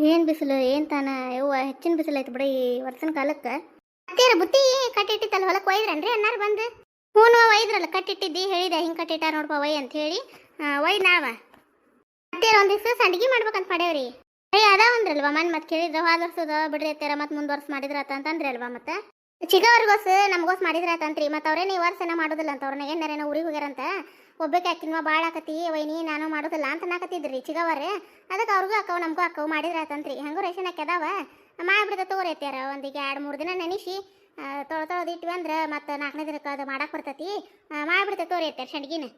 ಏನು ಬಿಸಿಲು ಏನು ತಾನ ಯವ್ವ ಹೆಚ್ಚಿನ ಬಿಸಿಲು ಐತೆ ಬಿಡಿ ಈ ವರ್ಷನ ಕಾಲಕ್ಕೆ. ಅತ್ತೇರ ಬುತ್ತಿ ಕಟ್ಟಿಟ್ಟಿತ್ತಲ್ಲ ಹೊಲಕ್ಕೆ ಒಯ್ದ್ರನ್ರಿ ಅನ್ನಾರು ಬಂದು? ಹ್ಞೂ ಒಯ್ದ್ರಲ್ಲ ಕಟ್ಟಿಟ್ಟಿದ್ದಿ ಹೇಳಿದೆ ಹಿಂಗೆ ಕಟ್ಟಿಟ್ಟಾರ ನೋಡ್ಪ ಒಯ್ ಅಂತ ಹೇಳಿ ಒಯ್ದು ನಾವ ಅತ್ತೇರ ಒಂದು ದಿವಸ ಸಂಡಿಗೆ ಮಾಡ್ಬೇಕಂತ ಮಾಡ್ಯಾವ್ರಿ. ಅದಾವಂದ್ರಲ್ವ ಮನ್ ಮತ್ತೆ ಕೇಳಿದ್ರೆ ಹೋದ ವರ್ಷದ ಬಿಡ್ರಿ ಅತ್ತೇರ ಮತ್ತೆ ಮುಂದೆ ವರ್ಷ ಮಾಡಿದ್ರಾತ ಅಂತಂದ್ರಿ ಅಲ್ವಾ ಮತ್ತೆ ಚಿಗವ್ರಿಗೋಸ್ ನಮಗೋಸ್ ಮಾಡಿದ್ರಾತಂತ್ರಿ. ಮತ್ತೆ ಅವ್ರೇನು ಈ ವರ್ಷ ಮಾಡೋದಿಲ್ಲ ಅಂತ ಅವ್ರನ್ನ ಏನಾರೇನೋ ಊರಿಗೆ ಹೋಗ್ಯಾರಂತ ಒಬ್ಬಕ್ಕೆ ಅಕ್ಕಿನ್ವ ಭಾಳ ಆಕತಿ ವೈನಿ ನಾನು ಮಾಡೋದಿಲ್ಲ ಅಂತ ನಾಕತ್ತಿದ್ರಿ ಚಿಗವರೇ. ಅದಕ್ಕೆ ಅವ್ರಿಗೂ ಅಕ್ಕವು ನಮಗೂ ಅಕ್ಕವು ಮಾಡಿದ್ರಾತಂತ್ರಿ. ಹೆಂಗೂ ರೇಷನ್ ಅಕ್ಕಿ ಅದಾವ ಮಾಡಿಬಿಡ್ದ ತಗೋರಿ ಅತ್ಯಾರ ಒಂದಿಗೆ 2-3 ದಿನ ನೆನೆಸಿ ತೊಳೆದು ಇಟ್ವಿ ಅಂದ್ರೆ ಮತ್ತೆ 4ನೇ ದಿನಕ್ಕೆ ಅದು ಮಾಡಕ್ಕೆ ಬರ್ತೈತಿ. ಮಾಡಿಬಿಡ್ತೇವೆ ತೋರಿ ಅತ್ಯಾರ ಸಂಡ್ಗಿನ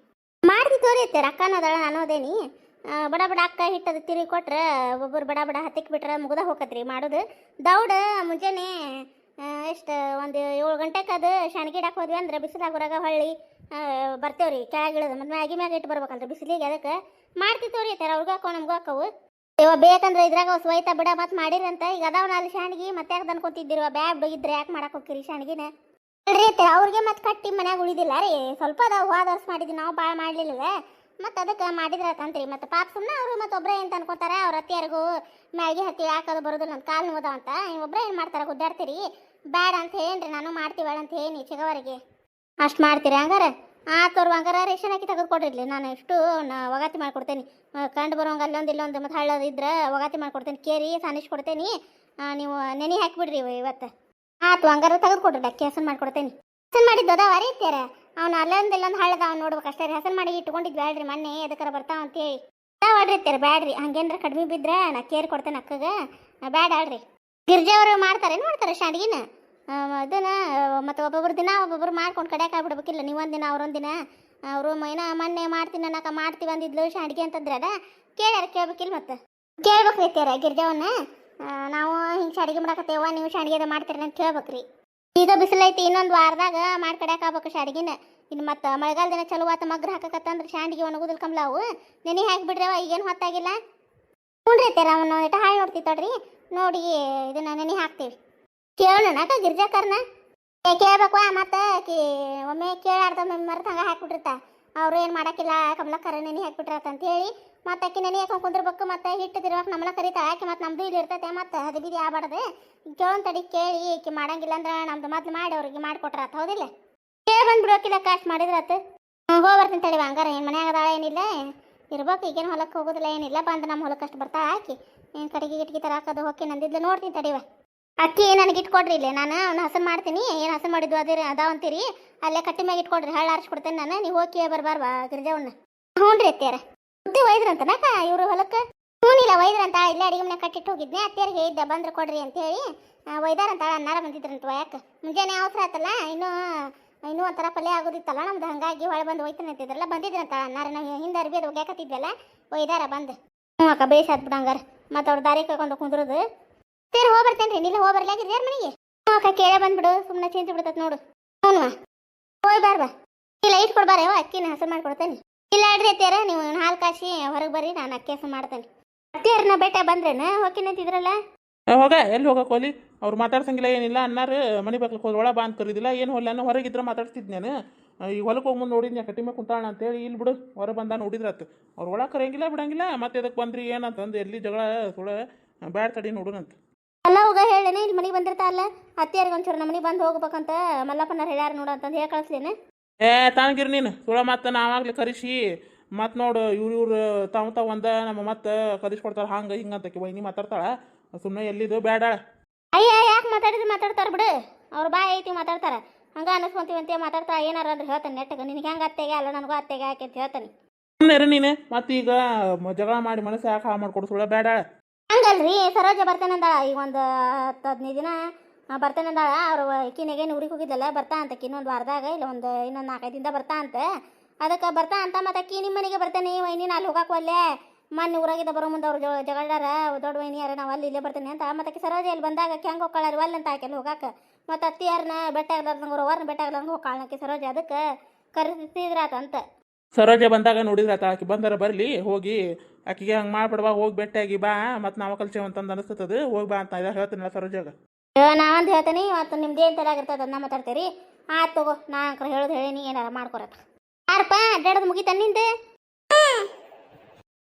ಮಾಡ್ತಿ ತೋರಿ ಅತ್ಯಾರ ಅಕ್ಕನೋದಳ ಅನ್ನೋದೇನಿ ಬಡ ಬಡ ಅಕ್ಕ ಹಿಟ್ಟದು ತಿರುಗಿ ಕೊಟ್ರೆ ಒಬ್ಬರು ಬಡ ಬಡ ಹತ್ತಿಕ್ ಬಿಟ್ರೆ ಮುಗ್ದ ಹೋಗತ್ರಿ ಮಾಡೋದು. ದೌಡ ಮುಂಜಾನೆ ಎಷ್ಟು ಒಂದು 7 ಗಂಟೆಗೆ ಅದು ಶಾಣ್ಗಿ ಇಡಕ್ಕೆ ಹೋದ್ವಿ ಅಂದ್ರೆ ಬಿಸಿಲಾಗ ಹೊರಗ ಹೊಳ್ಳಿ ಬರ್ತೇವ್ರಿ ಕೆಳಗಿಳದು ಮತ್ತೆ ಮ್ಯಾಗಿ ಮ್ಯಾಗ ಇಟ್ಟು ಬರ್ಬೇಕಂದ್ರೆ ಬಿಸಿಲಿಗೆ ಅದಕ್ಕೆ ಮಾಡ್ತಿತ್ತವ್ರಿ ಅತ್ತಾರ ಅವ್ರಿಗೂ ಹಾಕೋ ನಮಗೂ ಹಾಕವು ಇವ ಬೇಕಂದ್ರೆ ಇದ್ರಾಗ ಸ್ವೈತ ಬಿಡ ಮತ್ತೆ ಮಾಡಿರಂತ ಈಗ ಅದಾವ ಅಲ್ಲಿ ಶಾಣ್ಗಿ ಮತ್ತೆ ಯಾಕೆ ಅನ್ಕೊಂತಿದ್ದಿರುವ ಬ್ಯಾಡ್ ಇದ್ರೆ ಯಾಕೆ ಮಾಡಕ್ಕೆ ಹೋಗ್ತೀರಿ ಶಾಣ್ಗಿನ ಅಲ್ರಿ ಅತ್ತಾರ ಅವ್ರಿಗೆ ಮತ್ತೆ ಕಟ್ಟಿ ಮನ್ಯಾಗ ಉಳಿದಿಲ್ಲ ರೀ ಸ್ವಲ್ಪ ಅದಾವ ಹೋದ ವರ್ಷ ಮಾಡಿದ್ವಿ ನಾವು ಭಾಳ ಮಾಡಲಿಲ್ಲ ಮತ್ತೆ ಅದಕ್ಕೆ ಮಾಡಿದ್ರಾತಂತ್ರಿ. ಮತ್ತೆ ಪಾಪ ಸುಮ್ಮನೆ ಅವರು ಮತ್ತೆ ಒಬ್ಬರೇ ಅಂತ ಅನ್ಕೋತಾರೆ ಅವ್ರ ಅತ್ತಿಯರಿಗೂ ಮ್ಯಾಗಿ ಹತ್ತಿ ಯಾಕದು ಬರೋದಿಲ್ಲ ಅಂತ ಕಾಲು ನೋದ ಅಂತ ಒಬ್ಬರೇ ಏನು ಮಾಡ್ತಾರೆ ಗುದ್ದಾಡ್ತೀರಿ ಬ್ಯಾಡ ಅಂತ ಏನ್ರಿ ನಾನು ಮಾಡ್ತೀವಳ ಅಂತ ಹೇಳಿ ಚಿಗವರಿಗೆ ಅಷ್ಟು ಮಾಡ್ತೀರಿ ಹಂಗಾರೆ ತೋರು ಹಂಗಾರ ರೇಷನ್ ಹಾಕಿ ತೆಗೆದುಕೊಡ್ರಿ ನಾನು ಎಷ್ಟು ಒಗಾತಿ ಮಾಡ್ಕೊಡ್ತೇನೆ ಕಂಡು ಬರೋಂಗೆ ಅಲ್ಲೊಂದು ಇಲ್ಲೊಂದು ಮತ್ತು ಹಳ್ಳೋದು ಇದ್ರೆ ಒಗಾತಿ ಮಾಡ್ಕೊಡ್ತೇನೆ ಕೇರಿ ಸಾನಿಸ್ ಕೊಡ್ತೇನೆ ನೀವು ನೆನೆ ಹಾಕಿಬಿಡ್ರಿ ಇವತ್ತು ಹಂಗಾರ ತೆಗೆದುಕೊಡ್ರಿ ಅಕ್ಕಿ ಹಸನ್ ಮಾಡ್ಕೊಡ್ತೇನೆ. ಹಸನ್ ಮಾಡಿದ್ದು ಅದಾವ ಅರಿತ್ಯಾರ ಅವ್ನು ಅಲ್ಲೊಂದು ಇಲ್ಲೊಂದು ಹಳ್ಳದ ಅವ್ನು ನೋಡ್ಬೇಕು ಅಷ್ಟೇ ರೀ. ಹಸನ್ ಮಾಡಿ ಇಟ್ಕೊಂಡಿದ್ವಿ ಹೇಳ್ರಿ ಮೊನ್ನೆ ಎದಕ್ಕಾರ ಬರ್ತಾವ ಅಂತೇಳಿ ಆಡ್ರಿ ಅತ್ಯಾರ ಬ್ಯಾಡ್ರಿ ಹಂಗೇನ್ರ ಕಡಿಮೆ ಬಿದ್ರೆ ನಾ ಕೇರಿ ಕೊಡ್ತೇನೆ ಅಕ್ಕಗೆ ಬ್ಯಾಡ ಆಡ್ರಿ. ಗಿರ್ಜಾವ್ರು ಮಾಡ್ತಾರೆ ಮಾಡ್ತಾರೆ ಶಾಂಡ್ಗಿನ ಅದನ್ನ ಮತ್ತು ಒಬ್ಬೊಬ್ರು ದಿನ ಒಬ್ಬೊಬ್ರು ಮಾಡ್ಕೊಂಡು ಕಡೆಯಾಕ ಆಗ್ಬಿಡ್ಬೇಕಿಲ್ಲ ನೀವೊಂದು ದಿನ ಅವ್ರೊಂದು ದಿನ ಅವರು ಏನೋ ಮೊನ್ನೆ ಮಾಡ್ತೀನಿ ಅನ್ನಕ ಮಾಡ್ತೀವಿ ಅಂದಿದ್ಲು ಶಾಂಡ್ಗಿ ಅಂತಂದ್ರೆ ಅದ ಕೇಳ್ಯಾರ ಕೇಳ್ಬೇಕಿಲ್ಲ ಮತ್ತೆ ಕೇಳ್ಬೇಕು ರೀ ಗಿರ್ಜಾವನ್ನ ನಾವು ಹಿಂಗೆ ಶಾಡಿಗೆ ಮಾಡಕತ್ತೇವ ನೀವು ಶಾಡಿಗೆ ಅದ ಮಾಡ್ತೀರಿ ಅಂತ ಕೇಳ್ಬೇಕ್ರಿ. ಈಗ ಬಿಸಿಲೈತಿ ಇನ್ನೊಂದು ವಾರದಾಗ ಮಾಡಿ ಕಡೆಯಾಕ ಆಗ್ಬೇಕು ಶಾಡಿಗಿನ ಇನ್ನು ಮತ್ತೆ ಮಳೆಗಾಲ ದಿನ ಚಲೋ ಆತ ಮಗ್ರ ಹಾಕಕತ್ತಂದ್ರೆ ಶಾಂಡಿಗೆ ಒಣಗುದಿಲ್ಲ ಕಮ್ಲಾವು ನೆನೆ ಹಾಕಿಬಿಡ್ರವ ಈಗೇನು ಹೊತ್ತಾಗಿಲ್ಲ ಹ್ಞೂ ರೀ ಅತ್ಯಾರ ಅವನು ಇಟ ಹಾಳು ನೋಡ್ತಿತ್ತಳ್ರಿ ನೋಡಿ ಇದನ್ನ ನೆನೆ ಹಾಕ್ತೀವಿ ಕೇಳೋಣ ಗಿರ್ಜಾಕರ್ನ ಕೇಳ್ಬೇಕು ಮತ್ತೆ ಒಮ್ಮೆ ಕೇಳಾರ್ದ ಮರ್ತ ಹಂಗೆ ಹಾಕ್ಬಿಟ್ಟಿರ್ತ ಅವ್ರು ಏನು ಮಾಡೋಕ್ಕಿಲ್ಲ ಕಮಲಕ್ಕರ ನೆನೆ ಹಾಕ್ಬಿಟ್ರತ್ತ ಅಂತ ಹೇಳಿ ಮತ್ತೆ ಅಕ್ಕಿ ನೆನೆ ಹಾಕೊಂಡು ಕುಂದಿರ್ಬೇಕು ಮತ್ತೆ ಹಿಟ್ಟು ತಿರ್ಬೇಕು ನಮ್ಮನ್ನ ಕರಿತಾಳೆ ಆಕೆ ಮತ್ತೆ ನಮ್ದು ಇಲ್ಲಿ ಇರ್ತೈತೆ ಮತ್ತೆ ಅದು ಬಿದಿ ಆಗ್ಬಾರ್ದು ಕೇಳೋನ್ ತಡಿ ಕೇಳಿ ಈಕೆ ಮಾಡಂಗಿಲ್ಲ ಅಂದ್ರೆ ನಮ್ದು ಮೊದ್ಲು ಮಾಡಿ ಅವ್ರಿಗೆ ಮಾಡಿಕೊಟ್ರಾತ ಹೌದಿಲ್ಲ ಕೇಳಿ ಬಂದ್ಬಿಡೋಕಿಲ್ಲ ಕಾಸ್ಟ್ ಮಾಡಿದ್ರತ್ತು ಹೋಗ್ಬರ್ತೀನಿ ತಡಿ ಹಂಗಾರ ಏನು ಮನ್ಯಾಗ ಅದಾಳ ಏನಿಲ್ಲ ಇರ್ಬೇಕು ಈಗೇನು ಹೊಲಕ್ಕೆ ಹೋಗೋದಿಲ್ಲ ಏನಿಲ್ಲ ಬಂದು ನಮ್ಮ ಹೊಲಕ್ಕೆ ಅಷ್ಟು ಬರ್ತಾ ಹಾಕಿ ಏನು ಕಡೆಗೆ ಗಿಟ್ಗಿ ಥರ ಹಾಕೋದು ಹೋಗಿ ನಂದಿದ್ಲು ನೋಡ್ತೀನಿ ತಡಿವ ಅಕ್ಕಿ ನನಗೆ ಇಟ್ಕೊಡ್ರಿ ಇಲ್ಲೇ ನಾನು ಅವ್ನು ಹಸನ್ ಮಾಡ್ತೀನಿ ಏನು ಹಸನ್ ಮಾಡಿದ್ದು ಅದೇ ಅದಾವಂತೀರಿ ಅಲ್ಲೇ ಕಟ್ಟಿ ಮ್ಯಾಗ ಇಟ್ಕೊಡ್ರಿ ಹಳ್ಳ ಆರಿಸ್ಕೊಡ್ತೇನೆ ನಾನು ನೀವು ಹೋಗಿ ಬರ್ಬಾರ್ವಾ ಗಿರ್ಜವನ್ನ ಹ್ಞೂ ರೀ ಅತ್ಯಾರ ಬುತ್ತಿ ಒಯ್ದ್ರಂತನಾಕ ಇವರು ಹೊಲಕ್ಕೆ ಹ್ಞೂನಿಲ್ಲ ಒಯ್ದ್ರಂತ ಇಲ್ಲೇ ಅಡಿಗೆ ಮನೆ ಕಟ್ಟಿಟ್ಟು ಹೋಗಿದ್ನೆ ಅತ್ಯಾರಿಗೆ ಇದ್ದ ಬಂದ್ರೆ ಕೊಡ್ರಿ ಅಂತೇಳಿ ಒಯ್ದಾರಂತ ಅನ್ನಾರ ಬಂದಿದ್ರಂತ ಯಾಕೆ ಮುಂಜಾನೆ ಅವಸರ ಆತಲ್ಲ ಇನ್ನೂ ಒಂಥರ ಪಲ್ಯ ಆಗೋದಿತ್ತಲ್ಲ ನಮ್ದು ಹಂಗಾಗಿ ಹೊಳೆ ಬಂದು ಒಯ್ತಾನೆ ಅಂತಿದ್ರಲ್ಲ ಬಂದಿದ್ರಂತ ಅನ್ನಾರ ನಾವು ಹಿಂದೆ ಅರ್ಬಿ ಅದು ಹೋಗ್ಯಾಕತ್ತಿದ್ವಲ್ಲ ಒಯ್ದಾರ ಬಂದು ಹ್ಞೂ ಅಕ್ಕ ಬೇಸ್ ಆತ್ ಬಿಡಂಗಾರ ಮತ್ತು ಅವ್ರು ದಾರಿ ಕರ್ಕೊಂಡು ಕುಂದ್ರದು ಸೇರಿ ಹೋಗ್ಬರ್ತೇನೆ ರೀ ನಿಲ್ಲ ಹೋಗ್ಬರ್ಲಾಗಿರಿ ಯಾರು ಮನೆಗೆ ಅಕ್ಕ ಕೇಳೇ ಬಂದ್ಬಿಡು ಸುಮ್ಮನೆ ಚಿಂತೆ ಬಿಡ್ತೈತೆ ನೋಡು ಹ್ಞೂ ಹೋಯ್ ಬಾರ್ಬಾ ಇಲ್ಲ ಇಟ್ಟು ಕೊಡ್ಬಾರ ಅಕ್ಕಿನ ಹಸರು ಮಾಡಿಕೊಡ್ತೇನೆ ಇಲ್ಲ ಅಡ್ರಿ ಅತ್ಯಾರ ನೀವು ಹಾಲು ಕಾಸಿ ಹೊರಗೆ ಬರ್ರಿ ನಾನು ಅಕ್ಕಿ ಹಸರು ಮಾಡ್ತೇನೆ ಅತ್ಯಾರನ್ನ ಬೇಟೆ ಬಂದ್ರೇನ ಹೋಗಿನಂತಿದ್ರಲ್ಲ ಹೋಗ ಎಲ್ಲಿ ಹೋಗಕ್ಕೆ ಹೋಲಿ ಅವ್ರು ಮಾತಾಡ್ಸಂಗಿಲ್ಲ ಏನಿಲ್ಲ ಅನ್ನಾರು ಮನೆ ಬಾಗ್ಲಕ್ಕೆ ಹೋಗಿ ಒಳ ಬಾ ಅಂತ ಕರೀದಿಲ್ಲ ಏನು ಹೋಲ್ಲ ಅನ್ನೋ ಹೊರಗಿದ್ರೆ ಮಾತಾಡ್ತಿದ್ ನಾನು ಈಗ ಹೊಲಕ್ಕೆ ಹೋಗಿ ಮುಂದೆ ನೋಡಿದ್ನಿ ಕಟ್ಟಿ ಮೇಲೆ ಕುಂತಾಳ ಅಂತೇಳಿ ಇಲ್ಲಿ ಬಿಡು ಹೊರ ಬಂದ ನೋಡಿದ್ರತ್ತು ಅವ್ರು ಒಳಗೆ ಕರೆಯಂಗಿಲ್ಲ ಬಿಡಂಗಿಲ್ಲ ಮತ್ತೆ ಅದಕ್ಕೆ ಬಂದ್ರಿ ಏನಂತಂದು ಎಲ್ಲಿ ಜಗಳ ಸುಳ ಬ್ಯಾಡ್ ತಡಿ ನೋಡೋಣಂತ ಅಲ್ಲ ಹೋಗ ಹೇಳೇನೆ ಇಲ್ಲಿ ಮನೆಗೆ ಬಂದಿರ್ತಾರಲ್ಲ ಅತ್ಯಾರಿಗೆ ಒಂಚೂರು ನಮ್ಮ ಮನೆಗೆ ಬಂದು ಹೋಗ್ಬೇಕಂತ ಮಲ್ಲಪ್ಪನಾರು ಹೇಳ್ಯಾರ ನೋಡು ಅಂತಂದು ಹೇಳಿ ಕಳಿಸ್ಲೇನೆ ತಾನಗಿರಿ ನೀನು ಸುಳ ಮತ್ತೆ ನಾವಾಗಲಿ ಕರೆಸಿ ಮತ್ತು ನೋಡು ಇವ್ರು ತಾವು ಒಂದ ನಮ್ಮ ಮತ್ತೆ ಕಲಿಸ್ಕೊಡ್ತಾರೆ ಹಂಗೆ ಹಿಂಗೆ ಅಂತಕ್ಕೆ ವೈನಿ ಮಾತಾಡ್ತಾಳೆ ಸುಮ್ಮನೆ ಎಲ್ಲಿದು ಬೇಡ ಅಯ್ಯ ಯಾಕೆ ಮಾತಾಡ್ತಾರೆ ಬಿಡು ಅವ್ರು ಬಾಯ್ ಐತಿ ಮಾತಾಡ್ತಾರೆ ಹಂಗೆ ಅನ್ನಿಸ್ಕೊಂತೀವಿ ಅಂತ ಮಾತಾಡ್ತಾ ಏನಾರ ಅಂದ್ರೆ ಹೇಳ್ತಾನೆ ನೆಟ್ಟಗೆ ನಿನಗೆ ಹೆಂಗೆ ಅತ್ತೆಗೆ ಅಲ್ಲ ನನಗೂ ಅತ್ತೆಗೆ ಯಾಕೆ ಅಂತ ಹೇಳ್ತಾನೆ ಸುಮ್ಮನೆ ನೀನು ಮತ್ತೆ ಈಗ ಜಗಳ ಮಾಡಿ ಮನಸ್ಸು ಯಾಕೆ ಹಾಳು ಮಾಡ್ಕೊಡು ಸುಳ ಬೇಡ ಹಂಗಲ್ರಿ ಸರೋಜ ಬರ್ತೇನೆ ಅಂದಾಳ ಈಗ ಒಂದು 10-15 ದಿನ ಬರ್ತೇನೆ ಅಂದಾಳ ಅವ್ರು ಈಕಿನೆಗೆ ಊರಿಗೆ ಹೋಗಿದ್ದಲ್ಲ ಬರ್ತಾ ಅಂತ ಇನ್ನೊಂದು ವಾರದಾಗ ಇಲ್ಲ ಇನ್ನೊಂದು 4-5 ದಿನದ ಬರ್ತಾ ಅಂತ ಅದಕ್ಕೆ ಬರ್ತಾ ಅಂತ ಮತ್ತೆ ಅಕ್ಕಿ ನಿಮ್ಮ ಮನೆಗೆ ಬರ್ತೇನೆ ವೈನಿನ ಅಲ್ಲಿ ಹೋಗಕ್ಕೆ ಒಲ್ಲೆ ಮೊನ್ನೆ ಊರಾಗಿದ್ದ ಬರೋ ಮುಂದೆ ಅವ್ರು ಜಗಳಾರ ದೊಡ್ಡ ವೈನಿ ಯಾರ ನಾವು ಅಲ್ಲಿ ಇಲ್ಲೇ ಬರ್ತೇನೆ ಅಂತ ಮತ್ತೆ ಸರೋಜ ಇಲ್ಲಿ ಬಂದಾಗ ಅಕ್ಕಿ ಹೆಂಗೆ ಹೋಗ್ಕೊಳ್ಳಾರ ಒಲ್ಲೆ ಅಂತ ಆಕೆಲ್ಲ ಹೋಗಕ್ಕೆ ಮತ್ತು ಅತ್ತಿ ಯಾರನ್ನ ಬೆಟ್ಟ ಆಗ್ಲಾರ್ದಂಗೆ ಅವ್ರನ್ನ ಬೆಟ್ಟ ಆಗ್ಲಾರ್ದಂಗೆ ಹೋಗ್ಕಾಳಕ್ಕೆ ಸರೋಜ ಅದಕ್ಕೆ ಕರೆಸಿದ್ರಾತಂತ ಸರೋಜ ಬಂದಾಗ ನೋಡಿದ್ರೆ ಆಕೆ ಬಂದಾರ ಬರಲಿ ಹೋಗಿ ಆಕಿಗೆ ಹಂಗೆ ಮಾಡ್ಬಿಡ್ವಾ ಹೋಗಿ ಬೆಟ್ಟಾಗಿ ಬಾ ಮತ್ತು ನಾವು ಕಲ್ಸೇವ ಅಂತಂದು ಅನಿಸ್ತದ ಹೋಗಿ ಬಾ ಅಂತ ಹೇಳ್ತೀನಲ್ಲ ಸರೋಜಾಗ ನಾವಂದು ಹೇಳ್ತೀನಿ ಮತ್ತು ನಿಮ್ದು ಏನು ತಲೆಯಾಗಿರ್ತದೆ ಅದನ್ನ ಮಾತಾಡ್ತೀರಿ ಆಯ್ತು ತಗೋ ನಾ ಅಂಕರ್ ಹೇಳೋದು ಹೇಳೀನಿ ಏನಾರ ಮಾಡ್ಕೊರತ್ತ ಯಾರಪ್ಪ ಅಡ್ಡಾಡೋದು ಮುಗಿತ ನಿಂದು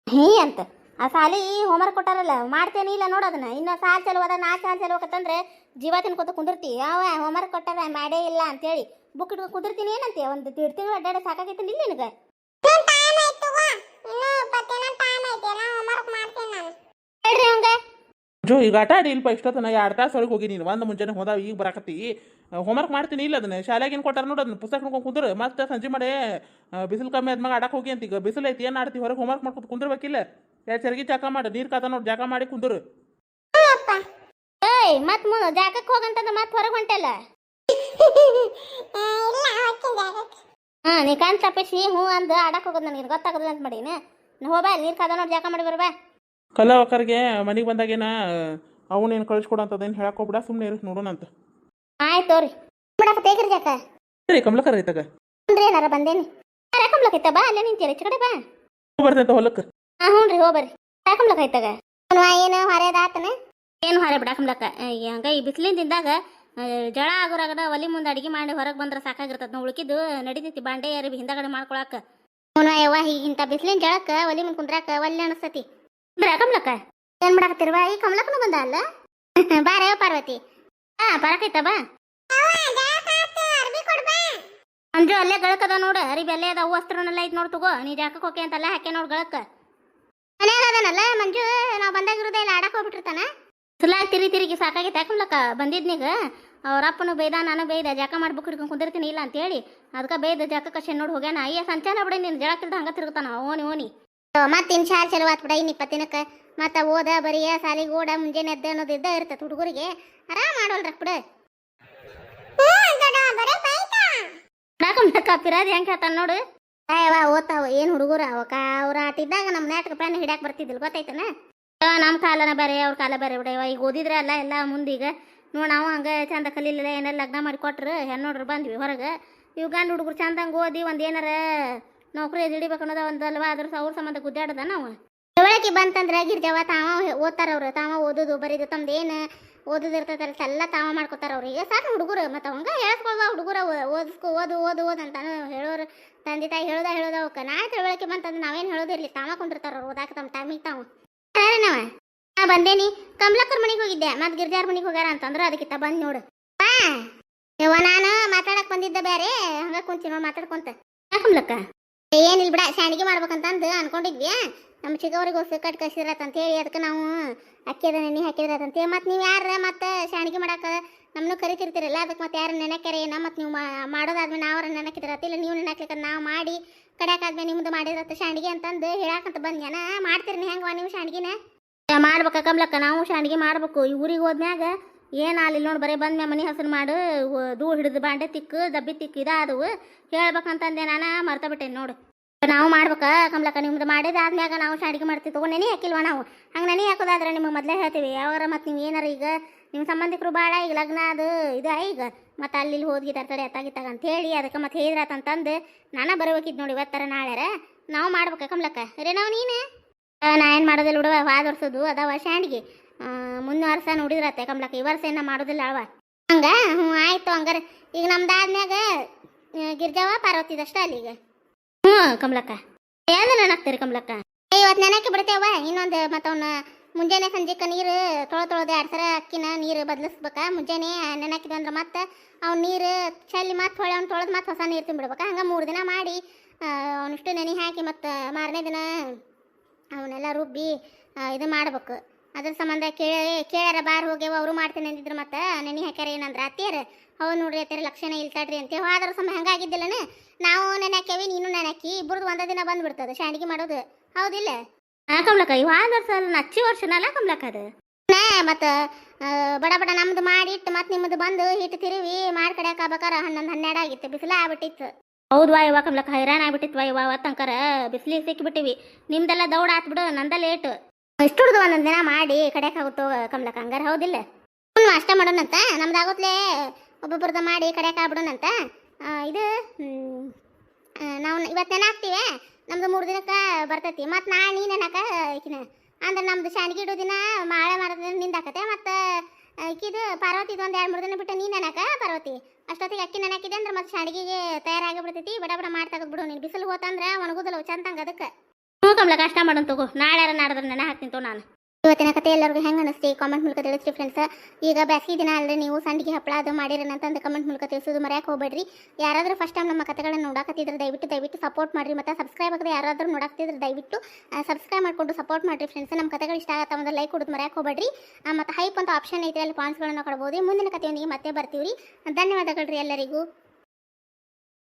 ಹೀ ಅಂತ ಆ ಸಾಲಿ ಹೋಮ್ವರ್ಕ್ ಕೊಟ್ಟಾರಲ್ಲ ಮಾಡ್ತೇನೆ ಇಲ್ಲ ನೋಡೋದನ್ನ ಇನ್ನು ಸಾಲ್ ಚಲೋ ಅದ ನಾ ಸಾಲ್ ಚಲೋ ಆಕತ್ತಂದ್ರೆ ಜೀವ ತಿನ್ಕೋತ ಕುಂದಿರ್ತಿ ಯಾವ ಹೋಮ್ವರ್ಕ್ ಕೊಟ್ಟಾರ ಮಾಡೇ ಇಲ್ಲ ಅಂತೇಳಿ ಬುಕ್ ಇಟ್ಕೊಂಡು ಕುದಿರ್ತೀನಿ ಏನಂತೆ ಒಂದು 1.5 ತಿಂಗಳು ಅಡ್ಡಾಡ ಸಾಕಾಗೈತೆ ಇಲ್ಲ ನಿನಗೆ ಹೇಳ್ರಿ ಹಂಗ ಜೋ ಈಗ ಆಟ ಆಡಿ ಇಲ್ಪ ಇಷ್ಟೊತ್ತನ 2 ತಾಸು ಒಳಗೆ ಹೋಗಿ ನೀನು ಒಂದು ಮುಂಜಾನೆ ಹೋದಾವ ಈಗ ಬರಾಕತ್ತಿ ಹೋಮ್ವರ್ಕ್ ಮಾಡ್ತೀನಿ ಇಲ್ಲ ಅದನ್ನ ಶಾಲೆಗೇನು ಕೊಟ್ಟಾರ ನೋಡು ಅದನ್ನ ಪುಸ್ತಕ ನೋಡ್ಕೊಂಡು ಕುಂದ್ರೆ ಮತ್ತೆ ಸಂಜೆ ಮಾಡಿ ಬಿಸಿಲು ಕಮ್ಮಿ ಆದ್ಮಾಗ ಆಡಕ್ಕೆ ಹೋಗಿ ಅಂತ ಈಗ ಬಿಸಿಲು ಐತಿ ಏನು ಆಡ್ತಿ ಹೊರಗೆ ಹೋಮ್ವರ್ಕ್ ಮಾಡ್ಕೊಂಡು ಕುಂದಿರ್ಬೇಕಿಲ್ಲ ಚರ್ಗಿ ಜಾಕ ಮಾಡಿ ನೀರು ಕಾತ ನೋಡಿ ಜಾಕ ಮಾಡಿ ಕುಂದ್ರು ಏಯ್ ಮತ್ ಜಾಗಕ್ಕೆ ಹೋಗಂತಂದ್ರೆ ಮತ್ತೆ ಹೊರಗೆ ಹೊಂಟಲ್ಲ ನೀ ಕಣ್ ತಪ್ಪಿಸಿ ಹ್ಞೂ ಅಂದು ಆಡಕ್ಕೆ ಹೋಗೋದು ನನಗೆ ಗೊತ್ತಾಗೋದಿಲ್ಲ ಅಂತ ಮಾಡೀನಿ ಹೋಗ್ಬಾ ನೀರು ಕಾದ ನೋಡಿ ಜಾಕ ಮಾಡಿ ಬರ್ಬಾ ಕಲವಕ್ಕರಿಗೆ ಮನೆಗೆ ಬಂದಾಗೇನ ಅವನೇನು ಕಳಿಸ್ಕೊಡಂತದೇನು ಹೇಳಕ್ಕೆ ಹೋಗ್ಬಿಡ ಸುಮ್ಮನೆ ಇರು ನೋಡೋಣ ಅಂತ ಆಯ್ತು ತೋರಿ ಬಿಡಪ್ಪ ತೇಗ್ರಿ ಜಾಕ ಸರಿ ಕಮಲಕರ ಐತಾಗ ಹ್ಞೂ ಏನಾರ ಬಂದೇನಿ ಕಮ್ಲಕ್ ಐತ ಬಾ ಅಲ್ಲೇ ನಿಂತೀರಿ ಕಡೆ ಬಾ ಬರ್ತೈತೆ ಹೊಲಕ್ಕೆ ಹ್ಞೂ ರೀ ಹೋಗ್ಬರ್ರಿ ಕಮ್ಲಕ್ ಐತಾಗ ಏನು ಹೊರೆದ ಆತನ ಏನು ಹೊರೆ ಬಿಡ ಕಮ್ಲಕ್ಕ ಹಂಗ ಈ ಬಿಸಿಲಿಂದಿಂದಾಗ ಜಳ ಆಗೋರಾಗದ ಒಲಿ ಮುಂದೆ ಅಡಿಗೆ ಮಾಡಿ ಹೊರಗೆ ಬಂದ್ರೆ ಸಾಕಾಗಿರ್ತದ ನಾವು ಉಳ್ಕಿದ್ದು ನಡಿತೈತಿ ಬಾಂಡೆ ಅರಿವಿ ಹಿಂದಗಡೆ ಮಾಡ್ಕೊಳಕ ಯವ್ವ ಇಂಥ ಬಿಸಿಲಿನ ಜಳಕ್ಕೆ ಒಲಿ ಮುಂದೆ ಕುಂದ್ರಾಕ ಒಲ್ಲೆ ಅನಿಸ್ತತಿ ಕಮ್ಲಕ್ಕ ಏನ್ ಮಾಡಾಕತ್ತಿರ್ವ ಈ ಕಮಲಕ್ಕನು ಬಂದ ಅಲ್ಲ ಬಾರೇ ಪಾರ್ವತಿ ಬರಕೈತ ಬಾ ಅಂಜು ಅಲ್ಲೇ ಗಳಕದ ನೋಡು ಅರಿಬಿ ಅಲ್ಲೇ ಅದ ವಸ್ತ್ರನೆಲ್ಲ ಐತ್ ನೋಡ್ ತಗೋ ನೀ ಜಾಕಕ್ಕೆ ಹೋಕೆ ಅಂತಲ್ಲ ಹಾಕೆ ನೋಡ್ ಗಳಕ್ಕ ಮನ್ಯಾಗ ಅದನಲ್ಲ ಮಂಜು ನಾವ್ ಬಂದಾಗಿರೋದೇ ಇಲ್ಲ ಆಡಕ್ ಹೋಗ್ಬಿಟ್ಟಿರ್ತಾನ ಸುಲಾಗಿ ತಿರುಗಿ ಸಾಕಾಗೈತೆ ಯಾಕಮ್ಲಕ್ಕ ಬಂದಿದ್ನೀಗ ಅವ್ರ ಅಪ್ಪನು ಬೈದ ನಾನು ಬೈದ ಜಾಕ ಮಾಡ್ಬೇಕು ಹಿಡ್ಕೊಂಡು ಕುಂದಿರ್ತೀನಿ ಇಲ್ಲ ಅಂತೇಳಿ ಅದಕ್ಕೆ ಬೈದ ಜಾಕ ಕಷ್ಟ ನೋಡಿ ಹೋಗ್ಯಾನ ಅಯ್ಯ ಸಂಚಾನ ಬಿಡಿ ನೀನು ಜಳಕ್ತಿಲ್ದ ಹಂಗ ತಿರುಗ್ತಾನ ಓನಿ ಮತ್ತಿನ್ ಶಾಲೆ ಚಲೋ ಆತ್ ಬಿಡ ಇನ್ನು 20 ದಿನಕ್ಕೆ ಮತ್ತೆ ಓದ ಬರಿಯ ಸಾಲಿಗೆ ಓಡ ಮುಂಜಾನೆ ಎದ್ದ ಅನ್ನೋದು ಇದ್ದ ಇರ್ತದೆ ಹುಡುಗರಿಗೆ ಆರಾಮ್ ಮಾಡೋಲ್ರಕ್ ಬಿಡ ಪಿರಾದಿ ಹೆಂಗೆ ಹೇಳ್ತಾನ ನೋಡು ಅಯ್ಯವ ಓದ್ತಾವ ಏನು ಹುಡುಗರು ಅವಕ್ಕ ಅವ್ರ ಆಟಿದ್ದಾಗ ನಮ್ಮ ನಾಟಕ ಪ್ರಾಣಿ ಹಿಡ್ಯಾಕ್ ಬರ್ತಿದ್ದಿಲ್ಲ ಗೊತ್ತಾಯ್ತನ ನಮ್ಮ ಕಾಲನ ಬೇರೆ ಅವ್ರ ಕಾಲ ಬೇರೆ ಬಿಡ ಈಗ ಓದಿದ್ರೆ ಅಲ್ಲ ಎಲ್ಲ ಮುಂದೀಗ ನೋಡಿ ನಾವು ಹಂಗೆ ಚಂದ ಕಲೀಲಿಲ್ಲ ಏನೆಲ್ಲ ಲಗ್ನ ಮಾಡಿ ಕೊಟ್ರು ಹೆಣ್ಣೋಡ್ರು ಬಂದ್ವಿ ಹೊರಗೆ ಇವು ಗಂಡು ಹುಡುಗರು ಚಂದಂಗೆ ಓದಿ ಒಂದು ಏನಾರ ನೌಕರಿ ಹಿಡಿಬೇಕು ಅನ್ನೋದ ಒಂದು ಅಲ್ವಾ ಅದ್ರ ಅವ್ರ ಸಂಬಂಧ ಗುದ್ದಾಡದ ನಾವು ತಿಳುವಳಿಕೆ ಬಂತಂದ್ರೆ ಗಿರ್ಜವ ತಾವ ಓದ್ತಾರ ಅವ್ರು ತಾವ ಓದೋದು ಬರೀದು ತಮ್ದು ಏನು ಓದೋದು ಇರ್ತೈತಲ್ಲ ಎಲ್ಲ ತಾವ ಮಾಡ್ಕೋತಾರ ಅವ್ರಿಗೆ ಸಾಕು ಹುಡುಗರು ಮತ್ತು ಅವಂಗ ಹೇಳ್ಸ್ಕೊಳ್ವ ಹುಡುಗರು ಓದಿಸ್ಕೊ ಓದು ಅಂತಾನು ಹೇಳೋರು ತಂದೆ ತಾಯಿ ಹೇಳೋದ ಅವಕ್ಕ ನಾ ತಿಳುವಳಿಕೆ ಬಂತಂದ್ರೆ ನಾವೇನು ಹೇಳೋದಿರ್ಲಿ ತಾವ ಕೊಂಡಿರ್ತಾರ ಅವ್ರು ಓದಾಕ ತಮ್ಮ ಟೈಮಿಗೆ ತಾವು ನಾವ ನಾ ಬಂದೇನಿ ಕಮಲಕ್ಕರ್ ಮನೆಗೆ ಹೋಗಿದ್ದೆ ಮತ್ತೆ ಗಿರ್ಜಾರ್ ಮನೆಗೆ ಹೋಗ್ಯಾರ ಅಂತಂದ್ರೆ ಅದಕ್ಕಿಂತ ಬಂದು ನೋಡು ಬಾ ಯವ್ವ ನಾನು ಮಾತಾಡಕ್ ಬಂದಿದ್ದೆ ಬೇರೆ ಹಂಗ ಕುಂತಿ ನೋಡಿ ಮಾತಾಡ್ಕೊಂತ ಕಮಲಕ್ಕ ಏನಿಲ್ಲ ಬಿಡ ಶಾಂಡಿಗೆ ಮಾಡ್ಬೇಕಂತಂದು ಅನ್ಕೊಂಡಿದ್ವಿ ನಮ್ಮ ಚಿಕ್ಕವ್ರಿಗೆ ಹೊಸ ಕಟ್ ಕಳ್ಸಿರತ್ತಂತ ಹೇಳಿ ಅದಕ್ಕೆ ನಾವು ಅಕ್ಕಿದ ನೆನೆ ಹಾಕಿದ್ರತ್ತಂತೇಳಿ ಮತ್ತು ನೀವು ಯಾರ ಮತ್ತೆ ಶಾಂಡಿಗೆ ಮಾಡಕ್ಕೆ ನಮ್ಮನ್ನು ಕರಿತಿರ್ತೀರಲ್ಲ ಅದಕ್ಕೆ ಮತ್ತೆ ಯಾರು ನೆನಕ್ಯಾರ ಏನ ಮತ್ತು ನೀವು ಮಾಡೋದಾದ್ಮೇಲೆ ನಾವ್ರ ನೆನಕಿದ್ರತ್ತ ಇಲ್ಲ ನೀವು ನೆನಕ್ಲಿಕ್ಕೆ ನಾವು ಮಾಡಿ ಕಡ್ಯಾಕಾದ್ಮೇಲೆ ನಿಮ್ದು ಮಾಡಿದ್ರತ್ತ ಶಾಂಡಿಗೆ ಅಂತಂದು ಹೇಳಾಕಂತ ಬಂದ್ಯಾನ ಮಾಡ್ತೀರಿ ಹೆಂಗವ ನೀವು ಶಾಂಡಿಗೆನ ಮಾಡ್ಬೇಕ ಕಮ್ಲಕ್ಕ ನಾವು ಶಾಂಡಿಗೆ ಮಾಡ್ಬೇಕು ಈ ಊರಿಗೆ ಹೋದ್ಮ್ಯಾಗ ಏನು ಅಲ್ಲಿ ನೋಡಿ ಬರೀ ಬಂದ್ಮ್ಯಾ ಮನೆ ಹಸರು ಮಾಡು ಧೂಳು ಹಿಡಿದು ಬಾಂಡೆ ತಿಕ್ಕು ದಬ್ಬಿ ತಿಕ್ಕು ಇದಾದವು ಹೇಳ್ಬೇಕಂತಂದೆ ನಾನು ಮರ್ತ ಬಿಟ್ಟೇನೆ ನೋಡು ನಾವು ಮಾಡ್ಬೇಕ ಕಮ್ಲಕ್ಕ ನಿಮ್ದು ಮಾಡಿದಾದ್ಮ್ಯಾಗ ನಾವು ಶಾಂಡಿಗೆ ಮಾಡ್ತೀವಿ ತಗೋ ನೆನೆ ಹಾಕಿಲ್ವ ನಾವು ಹಂಗೆ ನೆನೆ ಹಾಕೋದಾದ್ರೆ ನಿಮಗೆ ಮೊದಲೇ ಹೇಳ್ತೀವಿ ಯಾವಾರ ಮತ್ತು ನೀವು ಏನಾರ ಈಗ ನಿಮ್ಮ ಸಂಬಂಧಿಕರು ಭಾಳ ಈಗ ಲಗ್ನ ಅದು ಇದು ಈಗ ಮತ್ತು ಅಲ್ಲಿ ಹೋದ್ಗಿತ್ತಾರ ತಡೆ ಎತ್ತಾಗಿತ್ತಾಗ ಅಂತ ಹೇಳಿ ಅದಕ್ಕೆ ಮತ್ತೆ ಹೇಳಿದ್ರಾತಂತಂದು ನಾನು ಬರಬೇಕಿದ್ದು ನೋಡಿ ಇವತ್ತರ ನಾಳೆರ ನಾವು ಮಾಡ್ಬೇಕ ಕಮ್ಲಕ್ಕ ರೇ ನಾವು ನೀನು ನಾ ಏನು ಮಾಡೋದಿಲ್ಲ ಬಿಡುವ ಹೋದ ವರ್ಷದ್ದು ಅದಾವ ಶಾಂಡಿಗೆ ಮುಂದಿನ ವರ್ಷ ನೋಡಿದ್ರತ್ತೆ ಕಮ್ಲಕ್ಕ ಈ ವರ್ಷ ಏನ ಮಾಡೋದಿಲ್ಲ ಅಲ್ವ ಹಂಗ ಹ್ಞೂ ಆಯಿತು ಹಂಗಾರೆ ಈಗ ನಮ್ದಾದ್ಮ್ಯಾಗ ಗಿರ್ಜಾವ ಪಾರ್ವತಿದಷ್ಟ ಅಲ್ಲಿ ಈಗ ಹ್ಞೂ ಕಮ್ಲಕ್ಕ ಏನು ನೆನಕ್ತೀರಿ ಕಮ್ಲಕ್ಕ ಇವತ್ತು ನೆನಕ್ಕೆ ಬಿಡ್ತೇವ ಇನ್ನೊಂದು ಮತ್ತವನ್ನ ಮುಂಜಾನೆ ಸಂಜೆಕ್ಕೆ ನೀರು ತೊಳೆದು 2 ಸರ ಅಕ್ಕಿನ ನೀರು ಬದಲಿಸ್ಬೇಕ ಮುಂಜಾನೆ ನೆನಕಿದೆ ಅಂದ್ರೆ ಮತ್ತೆ ಅವ್ನು ನೀರು ಚಲ್ಲಿ ಮತ್ತೆ ಹೊಳೆ ತೊಳೆದು ಮತ್ತೆ ಹೊಸ ನೀರು ತುಂಬಿಡ್ಬೇಕು ಹಂಗೆ 3 ದಿನ ಮಾಡಿ ಅವನಿಷ್ಟು ನೆನೆ ಹಾಕಿ ಮತ್ತು ಮಾರನೇ ದಿನ ಅವನ್ನೆಲ್ಲ ರುಬ್ಬಿ ಇದು ಮಾಡ್ಬೇಕು ಅದ್ರ ಸಂಬಂಧ ಕೇಳ್ಯಾರ ಬಾರ್ ಹೋಗ್ಯವ ಅವರು ಮಾಡ್ತೀನಿ ಅಂದಿದ್ರು ಮತ್ತೆ ನೆನೆ ಹಾಕ್ಯಾರ ಏನಂದ್ರೆ ಅತ್ತೀರ ಹೌದು ನೋಡ್ರಿ ಅತ್ತೀರ ಲಕ್ಷಣ ಇಲ್ತಾಡ್ರಿ ಅಂತ ಹೋದ್ರ ಸಮಯ ಹಂಗಾಗಿದ್ದಿಲ್ಲನ ನಾವು ನೆನಕ್ಯಾವಿ ನೀನು ನೆನಕಿ ಇಬ್ಬರದು ಒಂದೇ ದಿನ ಬಂದ್ಬಿಡ್ತದೆ ಶಾಂಡಿಗೆ ಮಾಡೋದು ಹೌದಿಲ್ಲ ಕಮ್ಲಕ್ಕ ಇವು ಹೋದ ವರ್ಷ ಅಲ್ಲ ನಚ್ಚಿ ವರ್ಷನಲ್ಲ ಕಮ್ಲಕ್ಕ ಅದು ಮತ್ತು ಬಡ ನಮ್ದು ಮಾಡಿಟ್ಟು ಮತ್ತೆ ನಿಮ್ಮದು ಬಂದು ಹಿಟ್ಟು ತಿರುವಿ ಮಾಡಿ ಕಡೆಯಾಕ ಆಗ್ಬೇಕಾರ 11-12 ಆಗಿತ್ತು ಬಿಸಿಲ ಆಗ್ಬಿಟ್ಟಿತ್ತು ಹೌದು ವಾಯವ್ವ ಕಮ್ಲಕ್ಕ ಹೈರಾಣ ಆಗ್ಬಿಟ್ಟಿತ್ತು ವಾಯವ್ವ ಅವತ್ತಂಕರ ಬಿಸಿಲಿಗೆ ಸಿಕ್ಕಿಬಿಟ್ಟಿವಿ ನಿಮ್ದೆಲ್ಲ ದೌಡ ಆತ್ಬಿಡು ನಂದ ಲೇಟ್ ಇಷ್ಟುಡ್ದು ಒಂದೊಂದು ದಿನ ಮಾಡಿ ಕಡೆಯಾಕ ಆಗುತ್ತೋ ಕಮ್ಲಕ್ಕ ಹಂಗಾರ ಹೌದಿಲ್ಲ ಹ್ಞೂ ಅಷ್ಟೇ ಮಾಡೋಣಂತ ನಮ್ದಾಗುತ್ತಲೇ ಒಬ್ಬೊಬ್ರದ ಮಾಡಿ ಕಡೆಯಾಕ ಆಗ್ಬಿಡೋಣಂತ ಇದು ನಾವು ಇವತ್ತು ನೆನಾಕ್ತೀವಿ ನಮ್ದು 3 ದಿನಕ್ಕೆ ಬರ್ತೈತಿ ಮತ್ತು ನಾಳೆ ನೀ ನೆನಕ ಈಕಿನ ಅಂದ್ರೆ ನಮ್ದು ಶಾಂಡಿಗೆ ಇಡೋ ದಿನ ಮಾಳೆ ಮಾಡೋದು ನಿಂದಾಕತ್ತೆ ಮತ್ತು ಈಕಿದು ಪಾರ್ವತಿದು ಒಂದು 2-3 ದಿನ ಬಿಟ್ಟು ನೀ ನೆನಕ ಪಾರ್ವತಿ ಅಷ್ಟೊತ್ತಿಗೆ ಅಕ್ಕಿ ನೆನಕಿದೆ ಅಂದ್ರೆ ಮತ್ತೆ ಶಾಂಡಿಗೆಗೆ ತಯಾರಾಗಿ ಬಿಡ್ತೈತಿ ಬಡ ಮಾಡಿ ತೆಗೆದ್ಬಿಡು ನೀನು ಬಿಸಿಲು ಹೋತಂದ್ರೆ ಒಣಗುದಲ್ಲ ಚಂದಂಗೆ ಅದಕ್ಕೆ ಹ್ಞೂ ಕಮಲ ಕಷ್ಟ ಮಾಡೋಣ ತಗೋ, ನಾಳೆ ನಾಡ್ದ್ರೆ ನೆನೆ ಹಾಕ್ತೀನಿ ತಗೋ ನಾನು. ಇವತ್ತಿನ ಕತೆ ಎಲ್ಲರಿಗೂ ಹೆಂಗೆ ಅನಿಸ್ತಿ ಕಾಮೆಂಟ್ ಮೂಲಕ ತಿಳಿಸ್ರಿ ಫ್ರೆಂಡ್ಸ್. ಈಗ ಬೇಸಿಗೆ ದಿನ ಅಲ್ಲದೆ ನೀವು ಸಂಡಿಗೆ ಹಪ್ಪಳ ಅದು ಮಾಡಿರೇನಂತಂದು ಕಮೆಂಟ್ ಮೂಲಕ ತಿಳಿಸೋದು ಮರೆಯಕ್ಕೆ ಹೋಗ್ಬೇಡ್ರಿ. ಯಾರಾದರೂ ಫಸ್ಟ್ ಟೈಮ್ ನಮ್ಮ ಕತೆಗಳನ್ನು ನೋಡಾಕತ್ತಿದ್ರೆ ದಯವಿಟ್ಟು ಸಪೋರ್ಟ್ ಮಾಡಿರಿ. ಮತ್ತು ಸಬ್ಸ್ಕ್ರೈಬ್ ಆಗದೆ ಯಾರಾದರೂ ನೋಡಾಕ್ತಿದ್ರೆ ದಯವಿಟ್ಟು ಸಬ್ಸ್ಕ್ರೈಬ್ ಮಾಡಿಕೊಂಡು ಸಪೋರ್ಟ್ ಮಾಡಿರಿ ಫ್ರೆಂಡ್ಸ್. ನಮ್ಮ ಕತೆಗಳು ಇಷ್ಟ ಆಗತ್ತೆ ಒಂದು ಲೈಕ್ ಕೊಡೋದು ಮರೆಯಕ್ಕೆ ಹೋಗ್ಬೇಡ್ರಿ. ಮತ್ತು ಹೈಪ್ ಅಂತ ಆಪ್ಷನ್ ಐತೆ, ಅಲ್ಲಿ ಪಾಯಿಂಟ್ಸ್ಗಳನ್ನು ಕೊಡ್ಬೋದು. ಮುಂದಿನ ಕತೆಯೊಂದಿಗೆ ಮತ್ತೆ ಬರ್ತೀವಿ ರೀ. ಧನ್ಯವಾದಗಳು ರೀ ಎಲ್ಲರಿಗೂ.